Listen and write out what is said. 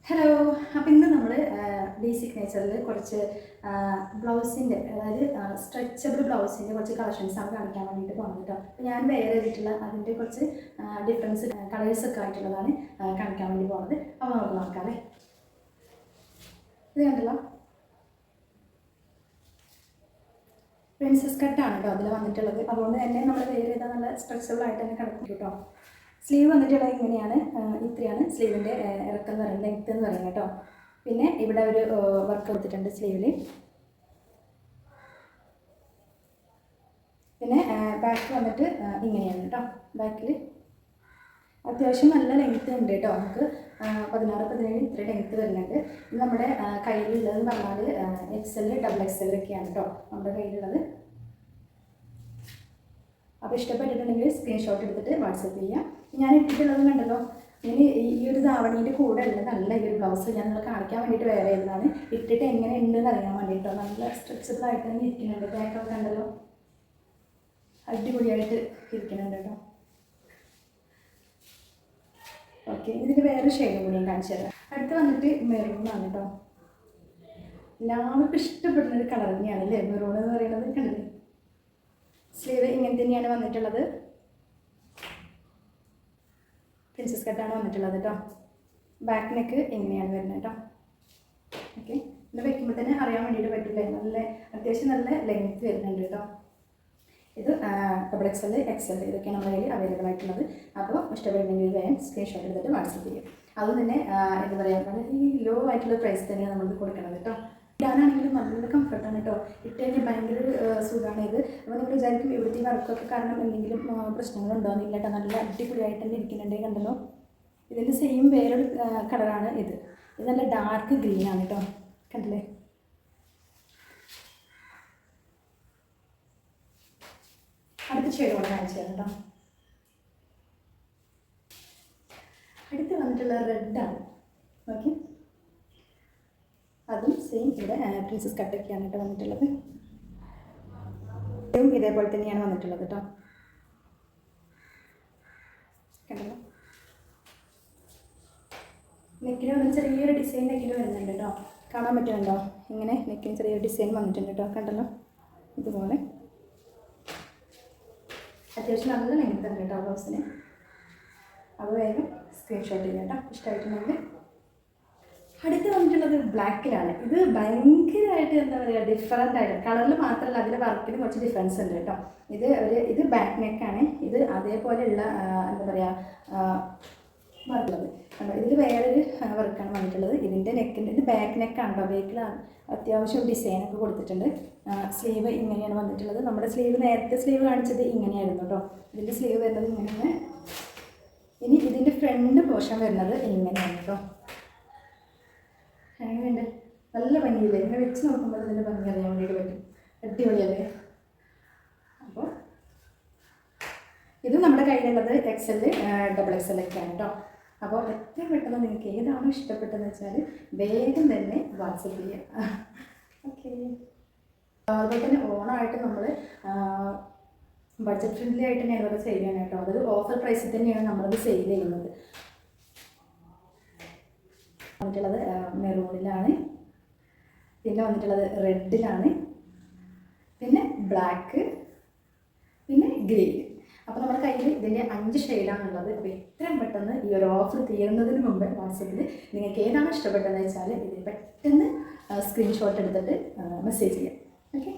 Hello. അപ്പോൾ ഇന്ന് നമ്മൾ ബേസിക് നേച്ചറിൽ കുറച്ച് ബ്ലൗസിൻ്റെ, അതായത് സ്ട്രെച്ചബിൾ ബ്ലൗസിൻ്റെ കുറച്ച് കളക്ഷൻസാണ് കാണിക്കാൻ വേണ്ടിയിട്ട് പോകുന്നത് കേട്ടോ. അപ്പോൾ ഞാൻ വേറെ ചെയ്തിട്ടുള്ള അതിൻ്റെ കുറച്ച് ഡിഫറൻസ് കളേഴ്സൊക്കെ ആയിട്ടുള്ളതാണ് കാണിക്കാൻ വേണ്ടി പോകുന്നത്. അപ്പോൾ നമുക്ക് നോക്കാമല്ലേ. ഇത് കണ്ടല്ലോ, പ്രിൻസസ് കട്ടാണ് കേട്ടോ അതിൽ വന്നിട്ടുള്ളത്. അതുകൊണ്ട് തന്നെ നമ്മൾ വേറെ ചെയ്താൽ നല്ല സ്ട്രെച്ചബിൾ ആയിട്ട് തന്നെ കിടക്കും കേട്ടോ. സ്ലീവ് വന്നിട്ടുള്ളത് ഇങ്ങനെയാണ്, ഇത്രയാണ് സ്ലീവിൻ്റെ ഇറക്കം എന്ന് പറയുന്നത്, ലെങ്ത്ത് എന്ന് പറയുന്നത് കേട്ടോ. പിന്നെ ഇവിടെ ഒരു വർക്ക് കൊടുത്തിട്ടുണ്ട് സ്ലീവിൽ. പിന്നെ ബാക്ക് വന്നിട്ട് ഇങ്ങനെയാണ് കേട്ടോ. ബാക്കിൽ അത്യാവശ്യം നല്ല ലെങ്ത്ത് ഉണ്ട് കേട്ടോ. നമുക്ക് 16-17 ഇത്ര ലെങ്ത്ത് വരുന്നുണ്ട്. ഇത് നമ്മുടെ കയ്യിലുള്ളതെന്ന് പറഞ്ഞാൽ XL, XXL ഒക്കെയാണ് കേട്ടോ നമ്മുടെ കയ്യിലുള്ളത്. അപ്പോൾ ഇഷ്ടപ്പെട്ടിട്ടുണ്ടെങ്കിൽ സ്ക്രീൻഷോട്ട് എടുത്തിട്ട് വാട്സപ്പ് ചെയ്യാം. ഞാൻ ഇട്ടിട്ടുള്ളത് കണ്ടല്ലോ, ഇങ്ങനെ ഈ ഒരു ധാവണീൻ്റെ കൂടെ ഉള്ള നല്ല ഈ ഒരു ബ്ലൗസ് ഞാൻ നിങ്ങൾ കാണിക്കാൻ വേണ്ടിയിട്ട് വേറെ ചെയ്തതാണ്. ഇട്ടിട്ട് എങ്ങനെ ഉണ്ടെന്ന് അറിയാൻ വേണ്ടിയിട്ടോ. നല്ല സ്ട്രെച്ചബിൾ ആയിട്ട് തന്നെ ഇരിക്കുന്നുണ്ട്. ബാക്കൊക്കെ കണ്ടല്ലോ, അടിപൊളിയായിട്ട് ഇരിക്കുന്നുണ്ട് കേട്ടോ. ഓക്കെ, ഇതിൻ്റെ വേറെ ഷെയ്ഡും കൂടി ഞാൻ കാണിച്ചു തരാം. അടുത്ത് വന്നിട്ട് മെറൂണാണ് കേട്ടോ. എല്ലാവർക്കും ഇഷ്ടപ്പെടുന്നൊരു കളർ തന്നെയാണ് അല്ലേ മെറൂൺ എന്ന് പറയുന്നത്. കണ്ടില്ലേ, സ്ലീവ് ഇങ്ങനെ തന്നെയാണ് വന്നിട്ടുള്ളത്. പ്രിൻസസ് കട്ടാണ് വന്നിട്ടുള്ളത് കേട്ടോ. ബാക്ക് നെക്ക് എങ്ങനെയാണ് വരുന്നത് കേട്ടോ. ഓക്കെ, ഇത് വയ്ക്കുമ്പോൾ തന്നെ അറിയാൻ വേണ്ടിയിട്ട് പറ്റില്ലേ, നല്ല അത്യാവശ്യം നല്ല ലെങ്ത്ത് വരുന്നുണ്ട് കേട്ടോ. ഇത് XXL, XL ഇതൊക്കെയാണ് നമ്മുടെ കയ്യിൽ അവൈലബിൾ ആയിട്ടുള്ളത്. അപ്പോൾ ഇഷ്ടപ്പെടുന്നെങ്കിൽ വേഗം സ്ക്രീൻഷോട്ട് എടുത്തിട്ട് വാട്സപ്പ് ചെയ്യും. അതും തന്നെ എന്താ പറയുക, ഈ ലോ ആയിട്ടുള്ള പ്രൈസ് തന്നെയാണ് നമുക്ക് കൊടുക്കുന്നത് കേട്ടോ. ഇടാനാണെങ്കിലും നല്ല കംഫർട്ടാണ് കേട്ടോ. ഇട്ട് കഴിഞ്ഞാൽ ഭയങ്കര സുഖമാണ് ഇത്. അപ്പോൾ നിങ്ങൾ വിചാരിക്കും ഇവിടുത്തെ വർക്കൊക്കെ കാരണം എന്തെങ്കിലും പ്രശ്നങ്ങളുണ്ടോയെന്നില്ല കേട്ടോ. നല്ല അടിപൊളിയായിട്ട് തന്നെ ഇരിക്കുന്നുണ്ട്. കണ്ടല്ലോ, ഇതിൻ്റെ സെയിം വേറൊരു കളറാണ് ഇത്. ഇത് നല്ല ഡാർക്ക് ഗ്രീനാണ് കേട്ടോ. കണ്ടില്ലേ, അടുത്ത ഷെയ്ഡ് കൂടെ കാണിച്ചു തരാം കേട്ടോ. അടുത്ത് വന്നിട്ടുള്ള റെഡാണ്. ഓക്കെ, അതും സെയിം ഇവിടെ പ്രിൻസസ് കട്ടൊക്കെയാണ് കേട്ടോ വന്നിട്ടുള്ളത്. ഇതേപോലെ തന്നെയാണ് വന്നിട്ടുള്ളത് കേട്ടോ. കണ്ടല്ലോ, നെക്കിന് വന്ന് ചെറിയൊരു ഡിസൈൻ നെക്കിന് വരുന്നുണ്ട് കേട്ടോ. കാണാൻ പറ്റുന്നുണ്ടോ? ഇങ്ങനെ നെക്കിന് ചെറിയൊരു ഡിസൈൻ വന്നിട്ടുണ്ട് കേട്ടോ. കണ്ടല്ലോ, ഇതുപോലെ അത്യാവശ്യം നല്ല ലെങ്ത് ഉണ്ട് കേട്ടോ ബ്ലൗസിന്. അപ്പോൾ വേഗം സ്ക്രീൻഷോട്ട് ചെയ്യാം കേട്ടോ ഇഷ്ടമായിട്ടുണ്ടെങ്കിൽ. അടുത്ത് വന്നിട്ടുള്ളത് ബ്ലാക്കിലാണ്. ഇത് ഭയങ്കരമായിട്ട് എന്താ പറയുക, ഡിഫറൻ്റ് ആയിട്ട് കളറിൽ മാത്രമല്ല അതിൻ്റെ വർക്കിന് കുറച്ച് ഡിഫറൻസ് ഉണ്ട് കേട്ടോ. ഇത് ബാക്ക് നെക്കാണ്. ഇത് അതേപോലെയുള്ള എന്താ പറയുക വർക്കുള്ളത്. ഇതിൽ വേറൊരു വർക്കാണ് വന്നിട്ടുള്ളത്. ഇതിൻ്റെ നെക്കിൻ്റെ ഇത് ബാക്ക് നെക്കാണ് കേട്ടോ. ബാക്കിൽ അത്യാവശ്യം ഡിസൈനൊക്കെ കൊടുത്തിട്ടുണ്ട്. സ്ലീവ് ഇങ്ങനെയാണ് വന്നിട്ടുള്ളത്. നമ്മുടെ സ്ലീവ് നേരത്തെ സ്ലീവ് കാണിച്ചത് ഇങ്ങനെയായിരുന്നു കേട്ടോ. ഇതിൻ്റെ സ്ലീവ് വരുന്നത് ഇങ്ങനെയാണ്. ഇനി ഇതിൻ്റെ ഫ്രണ്ട് പോർഷൻ വരുന്നത് ഇങ്ങനെയാണ് കേട്ടോ. അങ്ങനെയുണ്ട്, നല്ല ഭംഗിയില്ലേ. ഇങ്ങനെ വെച്ച് നോക്കുമ്പോൾ അതിൻ്റെ ഭംഗി അറിയാൻ വേണ്ടിയിട്ട് പറ്റും. അടിപൊളിയല്ലേ. അപ്പോൾ ഇത് നമ്മുടെ കയ്യിലുള്ളത് XL, XXL ഒക്കെയാണ് കേട്ടോ. അപ്പോൾ എത്രയും പെട്ടെന്ന് നിങ്ങൾക്ക് ഏതാണോ ഇഷ്ടപ്പെട്ടതെന്ന് വെച്ചാൽ വേഗം തന്നെ വാട്സപ്പ് ചെയ്യാം. ഓക്കെ, അതുപോലെ തന്നെ ഓണമായിട്ട് നമ്മൾ ബഡ്ജറ്റ് ഫ്രണ്ട്ലി ആയിട്ട് തന്നെയാണ് ഇതൊക്കെ സെയിൽ ചെയ്യണം കേട്ടോ. അതൊരു ഓഫർ പ്രൈസിൽ തന്നെയാണ് നമ്മളത് സെയിൽ ചെയ്യുന്നത്. വന്നിട്ടുള്ളത് മെറൂണിലാണ്, പിന്നെ വന്നിട്ടുള്ളത് റെഡിലാണ്, പിന്നെ ബ്ലാക്ക്, പിന്നെ ഗ്രീൻ. അപ്പോൾ നമ്മുടെ കയ്യിൽ ഇതിൻ്റെ 5 ഷെയ്ഡാണുള്ളത്. അപ്പോൾ എത്രയും പെട്ടെന്ന് ഈ ഒരു ഓഫർ തീരുന്നതിന് മുമ്പ് വാട്സപ്പിൽ നിങ്ങൾക്ക് ഏതാണ് ഇഷ്ടപ്പെട്ടതെന്ന് വെച്ചാൽ ഇതിൽ പെട്ടെന്ന് സ്ക്രീൻഷോട്ട് എടുത്തിട്ട് മെസ്സേജ് ചെയ്യാം. ഓക്കെ.